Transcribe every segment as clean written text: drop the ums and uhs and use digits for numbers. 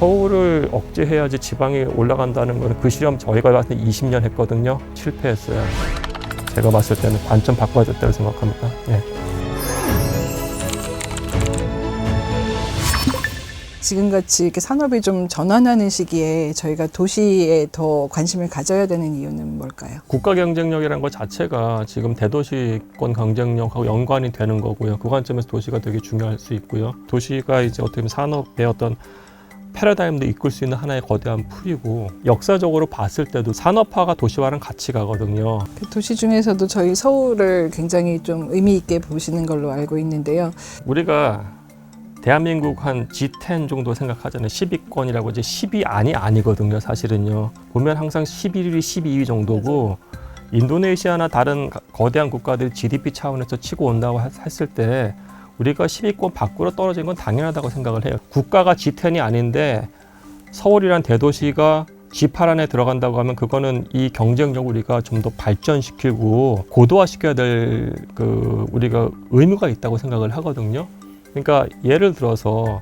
서울을 억제해야지 지방이 올라간다는 거는 그 실험 저희가 봤을 때 20년 했거든요. 실패했어요. 제가 봤을 때는 관점 바꿔야 됐다고 생각합니다. 예. 지금같이 이렇게 산업이 좀 전환하는 시기에 저희가 도시에 더 관심을 가져야 되는 이유는 뭘까요? 국가 경쟁력이라는 것 자체가 지금 대도시권 경쟁력하고 연관이 되는 거고요. 그 관점에서 도시가 되게 중요할 수 있고요. 도시가 이제 어떻게 보면 산업의 어떤 패러다임도 이끌 수 있는 하나의 거대한 풀이고, 역사적으로 봤을 때도 산업화가 도시화랑 같이 가거든요. 그 도시 중에서도 저희 서울을 굉장히 좀 의미 있게 보시는 걸로 알고 있는데요. 우리가 대한민국 한 G10 정도 생각하잖아요. 10위권이라고. 이제 10위 아니거든요. 사실은요. 보면 항상 11위, 12위 정도고, 인도네시아나 다른 거대한 국가들이 GDP 차원에서 치고 온다고 했을 때 우리가 10위권 밖으로 떨어진 건 당연하다고 생각을 해요. 국가가 G10이 아닌데 서울이란 대도시가 G8 안에 들어간다고 하면 그거는 이 경쟁력을 우리가 좀 더 발전시키고 고도화시켜야 될 우리가 의무가 있다고 생각을 하거든요. 그러니까 예를 들어서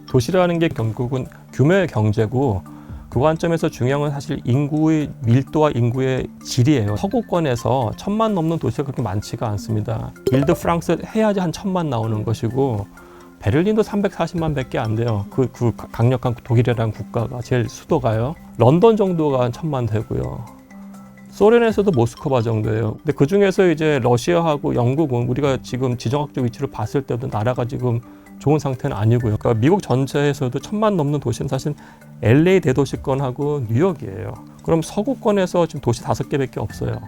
도시라는 게 결국은 규모의 경제고, 그 관점에서 중요한 건 사실 인구의 밀도와 인구의 질이에요. 서구권에서 1000만 넘는 도시가 그렇게 많지가 않습니다. 일드 프랑스 해야지 한 1000만 나오는 것이고, 베를린도 340만 밖에 안 돼요. 그 강력한 독일이라는 국가가 제일 수도가요. 런던 정도가 한 1000만 되고요. 소련에서도 모스크바 정도예요. 근데 그 중에서 이제 러시아하고 영국은 우리가 지금 지정학적 위치를 봤을 때도 나라가 지금 좋은 상태는 아니고요. 그러니까 미국 전체에서도 1000만 넘는 도시는 사실 LA 대도시권하고 뉴욕이에요. 그럼 서구권에서 지금 도시 5개밖에 없어요.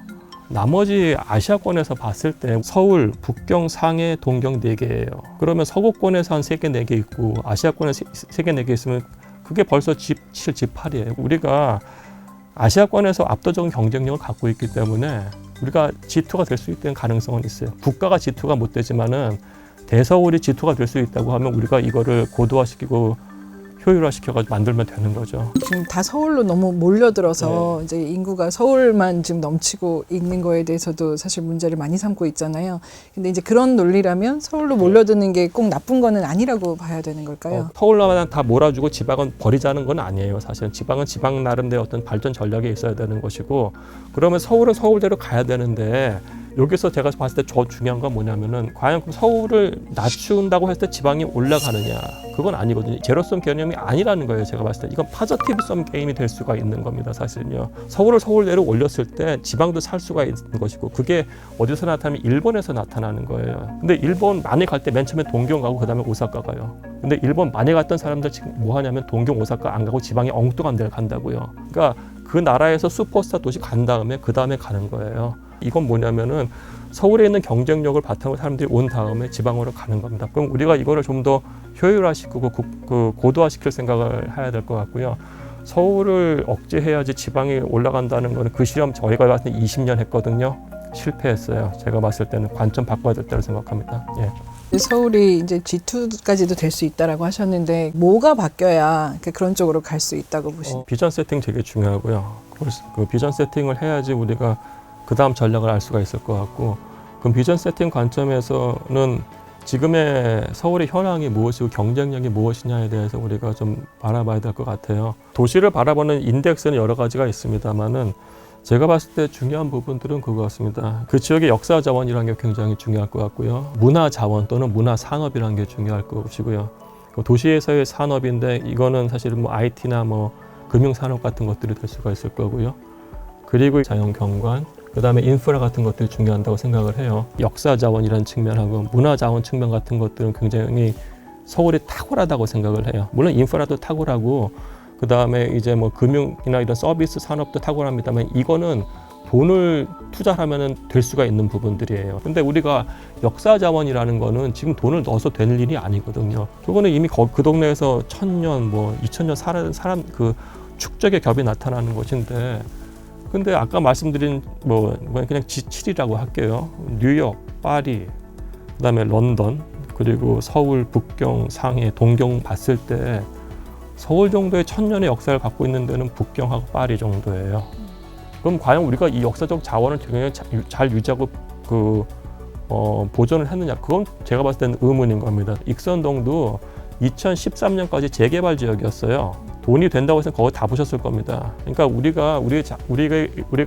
나머지 아시아권에서 봤을 때 서울, 북경, 상해, 동경 4개예요. 그러면 서구권에서 한 3개, 4개 있고 아시아권에서 3개, 4개 있으면 그게 벌써 G7, G8이에요. 우리가 아시아권에서 압도적인 경쟁력을 갖고 있기 때문에 우리가 G2가 될 수 있다는 가능성은 있어요. 국가가 G2가 못 되지만은 대서울이 G2가 될 수 있다고 하면 우리가 이거를 고도화시키고 효율화시켜가지고 만들면 되는 거죠. 지금 다 서울로 너무 몰려들어서 이제 인구가 서울만 지금 넘치고 있는 거에 대해서도 사실 문제를 많이 삼고 있잖아요. 근데 이제 그런 논리라면 서울로 몰려드는 게 꼭 나쁜 거는 아니라고 봐야 되는 걸까요? 서울만 다 몰아주고 지방은 버리자는 건 아니에요. 사실은 지방은 지방 나름대로 어떤 발전 전략이 있어야 되는 것이고, 그러면 서울은 서울대로 가야 되는데, 여기서 제가 봤을 때 저 중요한 건 뭐냐면은 과연 서울을 낮춘다고 했을 때 지방이 올라가느냐, 그건 아니거든요. 제로섬 개념이 아니라는 거예요. 제가 봤을 때 이건 파저티브섬 게임이 될 수가 있는 겁니다. 사실은요. 서울을 서울대로 올렸을 때 지방도 살 수가 있는 것이고, 그게 어디서 나타나면 일본에서 나타나는 거예요. 근데 일본 많이 갈 때 맨 처음에 동경 가고 그다음에 오사카 가요. 근데 일본 많이 갔던 사람들 지금 뭐 하냐면 동경, 오사카 안 가고 지방에 엉뚱한 데를 간다고요. 그러니까 그 나라에서 슈퍼스타 도시 간 다음에 그 다음에 가는 거예요. 이건 뭐냐면은 서울에 있는 경쟁력을 바탕으로 사람들이 온 다음에 지방으로 가는 겁니다. 그럼 우리가 이거를 좀 더 효율화시키고 고도화시킬 생각을 해야 될 것 같고요. 서울을 억제해야지 지방이 올라간다는 거는 그 실험 저희가 봤을 때 20년 했거든요. 실패했어요. 제가 봤을 때는 관점 바꿔야 됐다고 생각합니다. 예. 서울이 이제 G2까지도 될 수 있다라고 하셨는데 뭐가 바뀌어야 그런 쪽으로 갈 수 있다고 보시나요? 비전 세팅 되게 중요하고요. 그 비전 세팅을 해야지 우리가 그 다음 전략을 알 수가 있을 것 같고, 그럼 비전 세팅 관점에서는 지금의 서울의 현황이 무엇이고 경쟁력이 무엇이냐에 대해서 우리가 좀 바라봐야 될 것 같아요. 도시를 바라보는 인덱스는 여러 가지가 있습니다만은 제가 봤을 때 중요한 부분들은 그거 같습니다. 그 지역의 역사 자원이라는 게 굉장히 중요할 것 같고요. 문화 자원 또는 문화 산업이라는 게 중요할 것이고요. 도시에서의 산업인데 이거는 사실은 뭐 IT나 뭐 금융 산업 같은 것들이 될 수가 있을 거고요. 그리고 자연 경관, 그 다음에 인프라 같은 것들이 중요하다고 생각을 해요. 역사 자원이라는 측면하고 문화 자원 측면 같은 것들은 굉장히 서울이 탁월하다고 생각을 해요. 물론 인프라도 탁월하고, 그 다음에 이제 뭐 금융이나 이런 서비스 산업도 탁월합니다만 이거는 돈을 투자하면은 될 수가 있는 부분들이에요. 근데 우리가 역사 자원이라는 거는 지금 돈을 넣어서 되는 일이 아니거든요. 그거는 이미 그 동네에서 1000년, 뭐 2000년 사람 그 축적의 겹이 나타나는 것인데, 근데 아까 말씀드린 뭐 그냥 G7이라고 할게요. 뉴욕, 파리, 그다음에 런던, 그리고 서울, 북경, 상해, 동경 봤을 때 서울 정도의 1000년의 역사를 갖고 있는 데는 북경하고 파리 정도예요. 그럼 과연 우리가 이 역사적 자원을 굉장히 잘 유지하고 보존을 했느냐? 그건 제가 봤을 때는 의문인 겁니다. 익선동도 2013년까지 재개발 지역이었어요. 돈이 된다고 해서 거의 다 보셨을 겁니다. 그러니까 우리가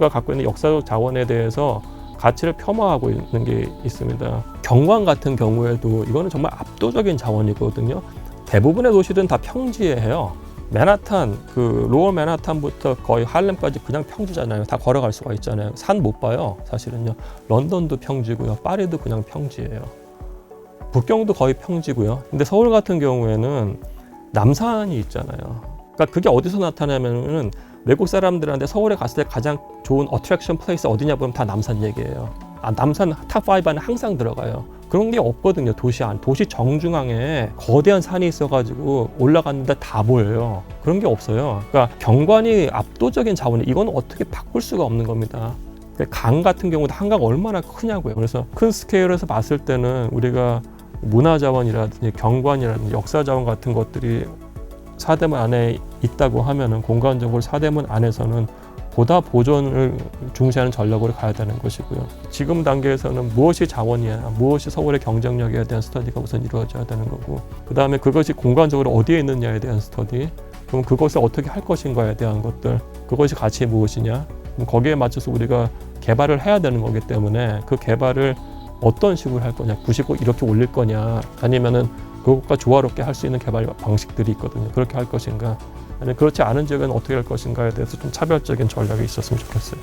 갖고 있는 역사적 자원에 대해서 가치를 폄하하고 있는 게 있습니다. 경관 같은 경우에도 이거는 정말 압도적인 자원이거든요. 대부분의 도시들은 다 평지예요. 맨하탄, 로어 맨하탄부터 거의 할렘까지 그냥 평지잖아요. 다 걸어갈 수가 있잖아요. 산 못 봐요, 사실은요. 런던도 평지고요. 파리도 그냥 평지예요. 북경도 거의 평지고요. 근데 서울 같은 경우에는 남산이 있잖아요. 그러니까 그게 어디서 나타나면은 외국 사람들한테 서울에 갔을 때 가장 좋은 어트랙션 플레이스 어디냐 보면 다 남산 얘기예요. 남산 탑5 안에 항상 들어가요. 그런 게 없거든요. 도시 정중앙에 거대한 산이 있어가지고 올라갔는데 다 보여요. 그런 게 없어요. 그러니까 경관이 압도적인 자원이 이건 어떻게 바꿀 수가 없는 겁니다. 강 같은 경우도 한강 얼마나 크냐고요. 그래서 큰 스케일에서 봤을 때는 우리가 문화자원이라든지 경관이라든지 역사자원 같은 것들이 사대문 안에 있다고 하면은 공간적으로 사대문 안에서는 보다 보존을 중시하는 전략으로 가야 되는 것이고요. 지금 단계에서는 무엇이 자원이야, 무엇이 서울의 경쟁력에 대한 스터디가 우선 이루어져야 되는 거고, 그 다음에 그것이 공간적으로 어디에 있느냐에 대한 스터디, 그럼 그것을 어떻게 할 것인가에 대한 것들, 그것이 가치 무엇이냐, 그럼 거기에 맞춰서 우리가 개발을 해야 되는 거기 때문에 그 개발을 어떤 식으로 할 거냐, 부시고 이렇게 올릴 거냐, 아니면은 그것과 조화롭게 할 수 있는 개발 방식들이 있거든요. 그렇게 할 것인가, 아니면 그렇지 않은 지역은 어떻게 할 것인가에 대해서 좀 차별적인 전략이 있었으면 좋겠어요.